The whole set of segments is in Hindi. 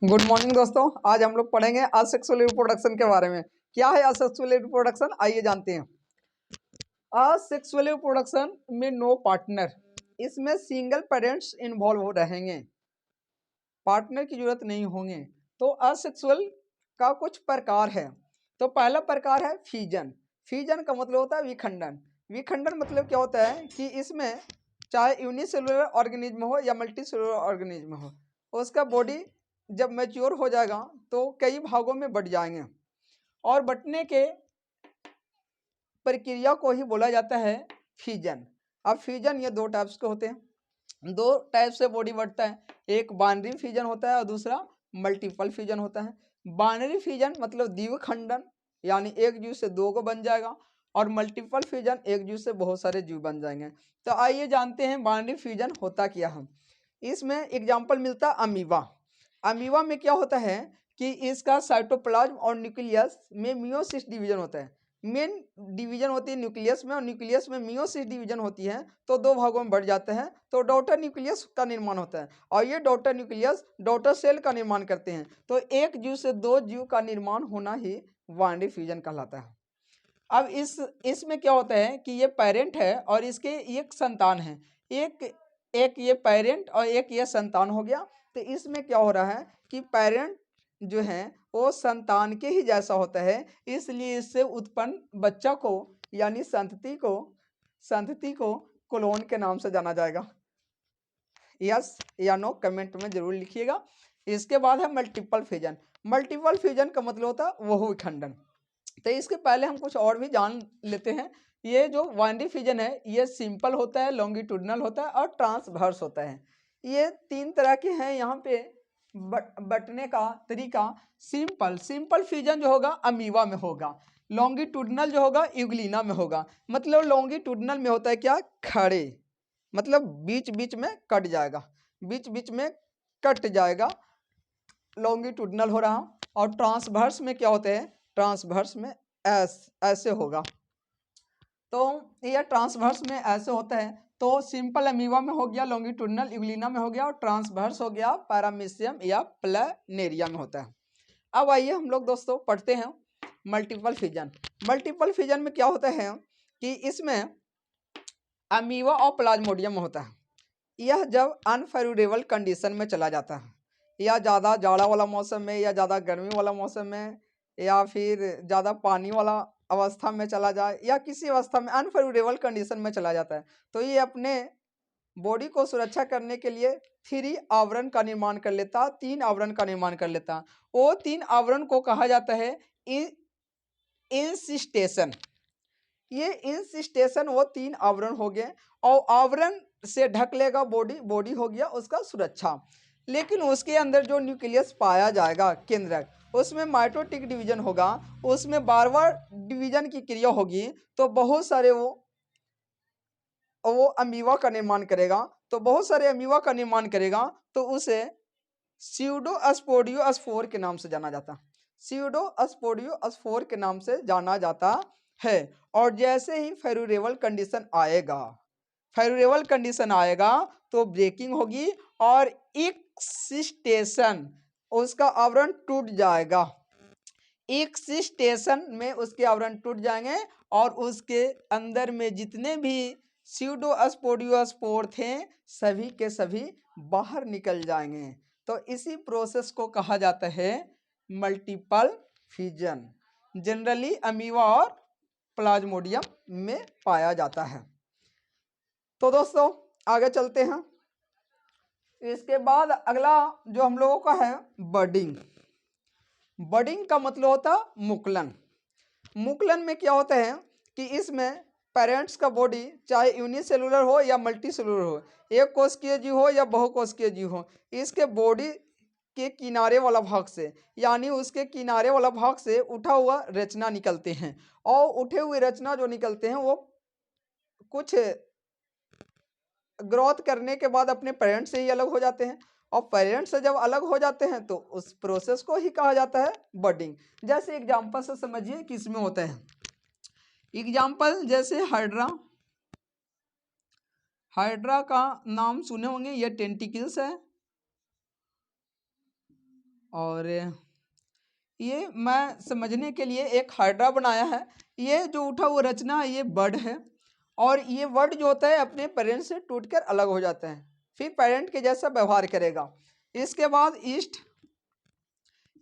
गुड मॉर्निंग दोस्तों। आज हम लोग पढ़ेंगे असेक्सुअल रिप्रोडक्शन के बारे में। क्या है असेक्सुअल रिप्रोडक्शन, आइए जानते हैं। असेक्सुअल रिप्रोडक्शन में नो पार्टनर, इसमें सिंगल पेरेंट्स इन्वॉल्व हो रहेंगे, पार्टनर की जरूरत नहीं होंगे। तो असेक्सुअल का कुछ प्रकार है। तो पहला प्रकार है फीजन। फीजन का मतलब होता है विखंडन। विखंडन मतलब क्या होता है कि इसमें चाहे यूनिसेलुलर ऑर्गेनिज्म हो या मल्टी सेलुलर ऑर्गेनिज्म हो, उसका बॉडी जब मैच्योर हो जाएगा तो कई भागों में बट जाएंगे, और बटने के प्रक्रिया को ही बोला जाता है फीजन। अब फीजन ये दो टाइप्स के होते हैं। दो टाइप से बॉडी बढ़ता है, एक बाइनरी फीजन होता है और दूसरा मल्टीपल फीजन होता है। बाइनरी फीजन मतलब द्विखंडन, यानी एक जीव से दो को बन जाएगा, और मल्टीपल फ्यूजन एक जीव से बहुत सारे जीव बन जाएंगे। तो आइए जानते हैं बाइनरी फ्यूजन होता क्या है। इसमें एग्जाम्पल मिलता है अमीबा। अमीबा में क्या होता है कि इसका साइटोप्लाज्म और न्यूक्लियस में मियोसिस डिवीजन होता है। मेन डिवीजन होती है न्यूक्लियस में, और न्यूक्लियस में मियोसिस डिवीजन होती है, तो दो भागों में बढ़ जाते हैं, तो डॉटर न्यूक्लियस का निर्माण होता है, और ये डॉटर न्यूक्लियस डॉटर सेल का निर्माण करते हैं। तो एक जीव से दो जीव का निर्माण होना ही बाइनरी फ्यूजन कहलाता है। अब इसमें क्या होता है कि ये पेरेंट है और इसके एक संतान है। एक एक ये पेरेंट और एक ये संतान हो गया। तो इसमें क्या हो रहा है कि पेरेंट जो है वो संतान के ही जैसा होता है, इसलिए इससे उत्पन्न बच्चा को यानी संतति को क्लोन के नाम से जाना जाएगा। यस या नो कमेंट में जरूर लिखिएगा। इसके बाद है मल्टीपल फ्यूजन। मल्टीपल फ्यूजन का मतलब होता है बहुविखंडन। तो इसके पहले हम कुछ और भी जान लेते हैं। ये जो बाइनरी फ्यूजन है ये सिंपल होता है, लॉन्गिट्यूडनल होता है और ट्रांसवर्स होता है। ये तीन तरह के हैं। यहाँ पे बटने का तरीका सिंपल फ्यूजन जो होगा अमीबा में होगा, लॉन्गिट्यूडनल जो होगा यूग्लिना में होगा। मतलब लॉन्गिट्यूडनल में होता है क्या, खड़े, मतलब बीच बीच में कट जाएगा, बीच बीच में कट जाएगा, लॉन्गिट्यूडनल हो रहा। और ट्रांसवर्स में क्या होते हैं, ट्रांसवर्स में ऐसे होगा। तो ये ट्रांसवर्स में ऐसे होता है। तो सिंपल अमीबा में हो गया, लॉन्गिट्यूडनल यूग्लिना में हो गया, और ट्रांसवर्स हो गया पैरामीशियम या प्लेनेरिया में होता है। अब आइए हम लोग दोस्तों पढ़ते हैं मल्टीपल फ्यूजन। मल्टीपल फ्यूजन में क्या होता है कि इसमें अमीबा और प्लाज्मोडियम होता है। यह जब अनफेवरेबल कंडीशन में चला जाता है, या ज़्यादा जाड़ा वाला मौसम में, या ज़्यादा गर्मी वाला मौसम में, या फिर ज़्यादा पानी वाला अवस्था में चला जाए, या किसी अवस्था में अनफेवरेबल कंडीशन में चला जाता है, तो ये अपने बॉडी को सुरक्षा करने के लिए 3 आवरण का निर्माण कर लेता, 3 आवरण का निर्माण कर लेता। वो 3 आवरण को कहा जाता है इंसिस्टेशन। ये इंसिस्टेशन वो 3 आवरण हो गए, और आवरण से ढक लेगा बॉडी, बॉडी हो गया उसका सुरक्षा। लेकिन उसके अंदर जो न्यूक्लियस पाया जाएगा केंद्रक, उसमें माइटोटिक डिवीजन होगा, उसमें बार बार डिवीजन की क्रिया होगी, तो बहुत सारे वो अमीबा का निर्माण करेगा। तो बहुत सारे अमीबा का निर्माण करेगा, तो उसे स्यूडोस्पोडियोस्पोर के नाम से जाना जाता है। स्यूडोस्पोडियोस्पोर के नाम से जाना जाता है। और जैसे ही फेवरेबल कंडीशन आएगा तो ब्रेकिंग होगी, और एक्सिस्टेशन उसका आवरण टूट जाएगा। एक्सिस्टेशन में उसके आवरण टूट जाएंगे, और उसके अंदर में जितने भी स्यूडोस्पोडियोस्पोर थे सभी के सभी बाहर निकल जाएंगे। तो इसी प्रोसेस को कहा जाता है मल्टीपल फ्यूजन। जनरली अमीबा और प्लाज्मोडियम में पाया जाता है। तो दोस्तों आगे चलते हैं। इसके बाद अगला जो हम लोगों का है बडिंग। बडिंग का मतलब होता है मुकुलन। मुकुलन में क्या होता है कि इसमें पेरेंट्स का बॉडी चाहे यूनिसेलुलर हो या मल्टी सेलुलर हो, एक कोशिकीय जीव हो या बहुकोशिकीय जीव हो, इसके बॉडी के किनारे वाला भाग से, यानी उसके किनारे वाला भाग से उठा हुआ रचना निकलते हैं, और उठे हुए रचना जो निकलते हैं वो कुछ ग्रोथ करने के बाद अपने पेरेंट से ही अलग हो जाते हैं, और पेरेंट से जब अलग हो जाते हैं तो उस प्रोसेस को ही कहा जाता है बडिंग। जैसे एग्जांपल से समझिए कि इसमें होता है। एग्जाम्पल जैसे हाइड्रा। हाइड्रा का नाम सुने होंगे, ये टेंटिकल्स है, और ये मैं समझने के लिए एक हाइड्रा बनाया है। ये जो उठा हुआ रचना है ये बर्ड है, और ये वर्ड जो होता है अपने पेरेंट से टूटकर अलग हो जाता है, फिर पेरेंट के जैसा व्यवहार करेगा। इसके बाद ईस्ट,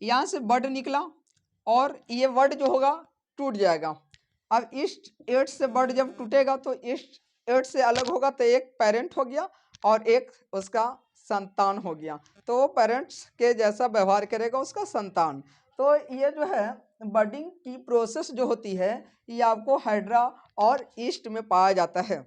यहाँ से बर्ड निकला और ये वर्ड जो होगा टूट जाएगा। अब ईस्ट एट से बर्ड जब टूटेगा तो ईस्ट एट से अलग होगा, तो एक पेरेंट हो गया और एक उसका संतान हो गया, तो वो पेरेंट्स के जैसा व्यवहार करेगा उसका संतान। तो ये जो है बर्डिंग की प्रोसेस जो होती है ये आपको हाइड्रा और ईस्ट में पाया जाता है।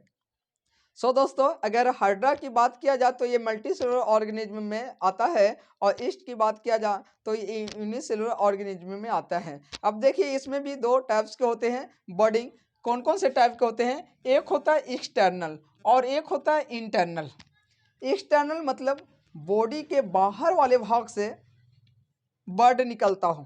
सो दोस्तों, अगर हाइड्रा की बात किया जाए तो ये मल्टीसेलुलर ऑर्गेनिज्म में आता है, और ईस्ट की बात किया जाए तो ये यूनिसेलुलर ऑर्गेनिज्म में आता है। अब देखिए इसमें भी दो टाइप्स के होते हैं बर्डिंग। कौन कौन से टाइप के होते हैं? एक होता है एक्सटर्नल और एक होता है इंटरनल। एक्सटर्नल मतलब बॉडी के बाहर वाले भाग से बर्ड निकलता हो,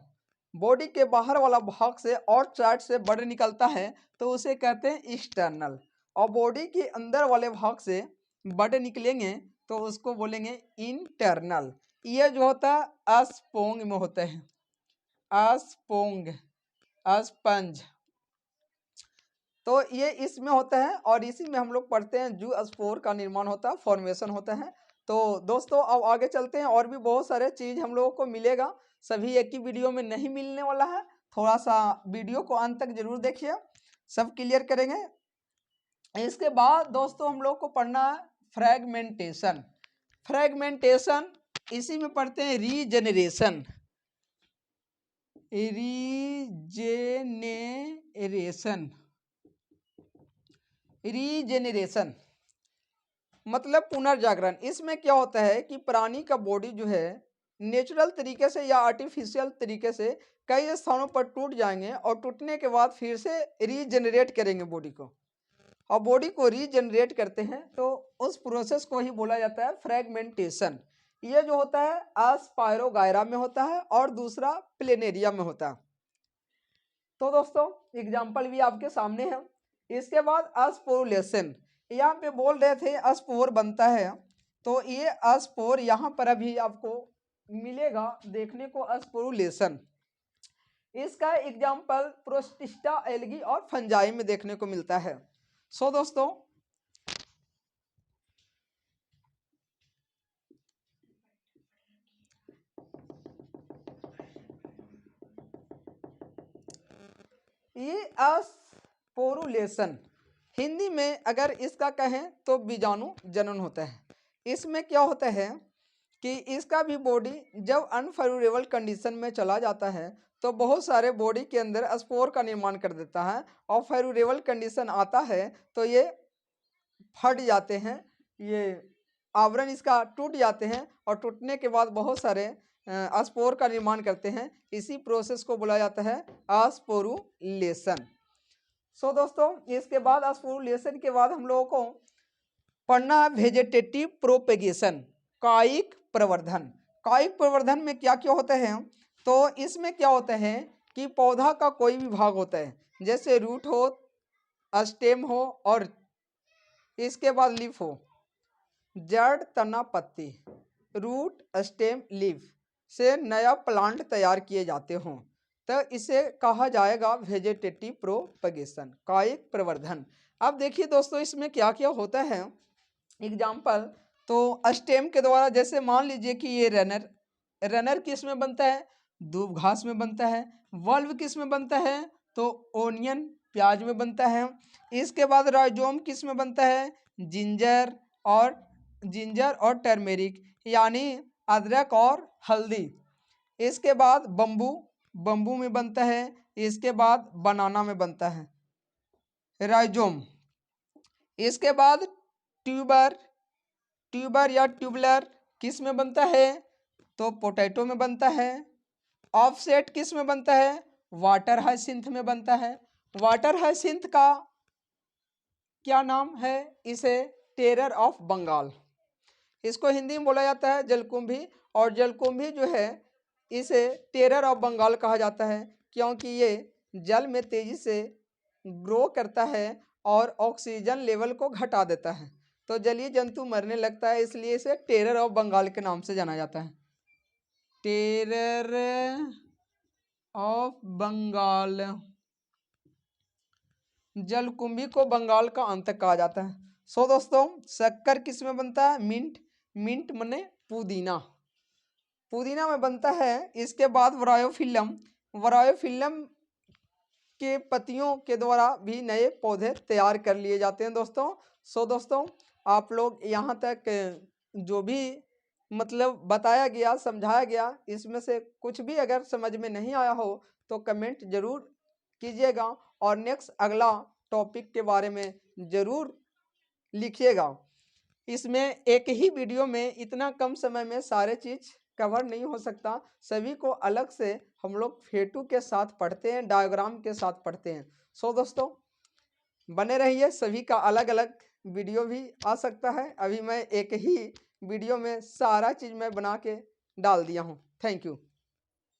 बॉडी के बाहर वाला भाग से और साइड से बर्ड निकलता है तो उसे कहते हैं एक्सटर्नल। और बॉडी के अंदर वाले भाग से बर्ड निकलेंगे तो उसको बोलेंगे इंटरनल। ये जो होता है अस्पोंग में होते हैं, अस्पोंग, अस्पंज, तो ये इसमें होता है और इसी में हम लोग पढ़ते हैं जू स्पोर का निर्माण होता है, फॉर्मेशन होता है। तो दोस्तों अब आगे चलते हैं, और भी बहुत सारे चीज़ हम लोगों को मिलेगा, सभी एक ही वीडियो में नहीं मिलने वाला है, थोड़ा सा वीडियो को अंत तक जरूर देखिए, सब क्लियर करेंगे। इसके बाद दोस्तों हम लोग को पढ़ना है फ्रैगमेंटेशन। फ्रैगमेंटेशन इसी में पढ़ते हैं रीजेनरेशन, रीजेनेरेशन, रीजेनरेशन मतलब पुनर्जागरण। इसमें क्या होता है कि प्राणी का बॉडी जो है नेचुरल तरीके से या आर्टिफिशियल तरीके से कई स्थानों पर टूट जाएंगे और टूटने के बाद फिर से रीजनरेट करेंगे बॉडी को, और बॉडी को रीजनरेट करते हैं, तो उस प्रोसेस को ही बोला जाता है फ्रैगमेंटेशन। ये जो होता है एस्पायरोगायरा में होता है और दूसरा प्लेनेरिया में होता है। तो दोस्तों एग्जाम्पल भी आपके सामने है। इसके बाद अस्पोरुलेशन, यहाँ पे बोल रहे थे अस्पोर बनता है, तो ये अस्पोर यहाँ पर अभी आपको मिलेगा देखने को, अस्पोरुलेशन। इसका एग्जाम्पल प्रोस्टिस्टा एल्गी और फंजाई में देखने को मिलता है। सो दोस्तों ये अस्पोरुलेशन हिंदी में अगर इसका कहें तो बीजाणु जनन होता है। इसमें क्या होता है कि इसका भी बॉडी जब अनफेवरेबल कंडीशन में चला जाता है तो बहुत सारे बॉडी के अंदर स्पोर का निर्माण कर देता है, और फेवरेबल कंडीशन आता है तो ये फट जाते हैं, ये आवरण इसका टूट जाते हैं, और टूटने के बाद बहुत सारे स्पोर का निर्माण करते हैं। इसी प्रोसेस को बोला जाता है अस्पोरुलेशन। सो दोस्तों इसके बाद अस्पोरुलेशन के बाद हम लोगों को पढ़ना है वेजिटेटिव प्रोपेगेशन, कायिक प्रवर्धन। कायिक प्रवर्धन में क्या क्या होता है? तो इसमें क्या होता है कि पौधा का कोई भी भाग होता है, जैसे रूट हो, स्टेम हो, और इसके बाद लीफ हो, जड़, तना, पत्ती, रूट, स्टेम, लीफ से नया प्लांट तैयार किए जाते हों तो इसे कहा जाएगा वेजिटेटिव प्रोपगेशन, कायिक प्रवर्धन। अब देखिए दोस्तों इसमें क्या क्या होता है एग्जाम्पल। तो स्टेम के द्वारा, जैसे मान लीजिए कि ये रनर, रनर किस में बनता है? दूब घास में बनता है। वल्व किस में बनता है? तो ओनियन, प्याज में बनता है। इसके बाद राइजोम किस में बनता है? जिंजर और टर्मेरिक यानी अदरक और हल्दी। इसके बाद बम्बू, बम्बू में बनता है। इसके बाद बनाना में बनता है राइजोम। इसके बाद ट्यूबर, ट्यूबर या ट्यूबलर किस में बनता है? तो पोटैटो में बनता है। ऑफसेट किस में बनता है? वाटर हाइसिंथ में बनता है। वाटर हाइसिंथ का क्या नाम है? इसे टेरर ऑफ बंगाल, इसको हिंदी में बोला जाता है जलकुंभी। और जलकुंभी जो है इसे टेरर ऑफ बंगाल कहा जाता है क्योंकि ये जल में तेजी से ग्रो करता है और ऑक्सीजन लेवल को घटा देता है, तो जलीय जंतु मरने लगता है, इसलिए इसे टेरर ऑफ बंगाल के नाम से जाना जाता है। टेरर ऑफ बंगाल, जलकुंभी को बंगाल का अंत कहा जाता है। सो दोस्तों शक्कर किस में बनता है? मिंट, मिंट मने पुदीना, पुदीना में बनता है। इसके बाद वरायोफिल्लम, वरायोफिल्लम के पत्तियों के द्वारा भी नए पौधे तैयार कर लिए जाते हैं दोस्तों। सो दोस्तों आप लोग यहाँ तक जो भी मतलब बताया गया, समझाया गया, इसमें से कुछ भी अगर समझ में नहीं आया हो तो कमेंट जरूर कीजिएगा और नेक्स्ट अगला टॉपिक के बारे में ज़रूर लिखिएगा। इसमें एक ही वीडियो में इतना कम समय में सारे चीज़ कवर नहीं हो सकता, सभी को अलग से हम लोग फेटू के साथ पढ़ते हैं, डायग्राम के साथ पढ़ते हैं। सो दोस्तों बने रहिए, सभी का अलग अलग वीडियो भी आ सकता है। अभी मैं एक ही वीडियो में सारा चीज़ मैं बना के डाल दिया हूँ। Thank you.